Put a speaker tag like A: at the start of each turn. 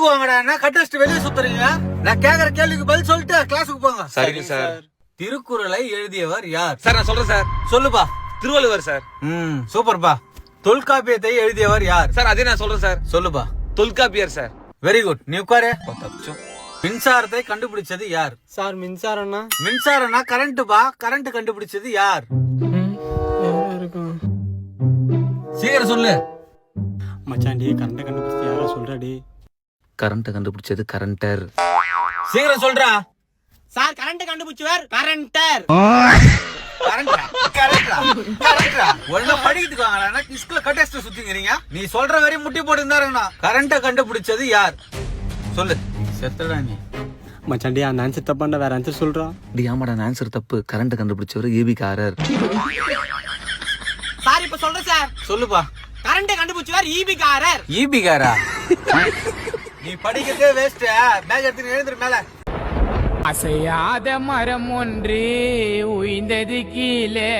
A: வாங்கடா, கட்டஸ்ட் வெளியே சுத்துறீங்க. நான் கேக்குற கேள்விக்கு பதில் சொல்லிட்டு கிளாஸுக்கு போங்க.
B: சரிங்க சார்.
A: திருக்குறளை எழுதியவர் யார்?
B: சார் நான் சொல்றேன் சார்.
A: சொல்லுப்பா.
B: திருவள்ளுவர் சார்.
A: சூப்பர்ப்பா. தொல்காப்பியத்தை எழுதியவர் யார்?
B: சார் அதே நான் சொல்றேன் சார்.
A: சொல்லுப்பா.
B: தொல்காப்பியர் சார்.
A: Very good. நீ உட்காரு. மின்சாரத்தை கண்டுபிடிச்சது யார்?
C: சார் மின்சாரம்னா
A: மின்சாரம்னா கரண்ட் பா. கரண்ட் கண்டுபிடிச்சது யார்?
C: இருக்கும்
A: சீக்கிரம் சொல்லு.
C: மச்சாண்டி கரண்ட கண்டுபிடிச்சது யாரோ சொல்றாடி.
B: கரண்ட் கண்டுபிடிச்சது கரண்டர்.
A: சீக்கிரம் சொல்றா.
C: சார் கரண்ட் கண்டுபிடிச்சவர் கரண்டர்.
A: ஒழுங்கா படிக்கிறதுக்கு வாங்கடா. கிஸ்குல கட்டஸ்ட் சுத்திங்கிறீங்க. நீ சொல்ற வரையும் முட்டி போட்டு இருந்தாருங்கண்ணா. கரண்ட கண்டுபிடிச்சது யார்? சொல்லு. செத்தடா நீ.
C: மச்சாண்டி அந்த ஆன்சர் தப்பாண்டா, வேற ஆன்சர் சொல்றான்.
B: டி ஆமாடா ஆன்சர் தப்பு. கரண்ட் கண்டுபிடிச்சவர் ஈபிகாரர்.
C: சார் இப்ப சொல்றேன் சார்.
A: சொல்லுப்பா.
C: கரண்ட் கண்டுபிடிச்சவர் ஈபிகாரர்.
A: ஈபிகாரா? நீ படிக்கிறதே வேஸ்ட். பேக் எடுத்து எழுந்துரு மேல.
D: அசையாத மரம் ஒன்று உய்ந்தது கீழே.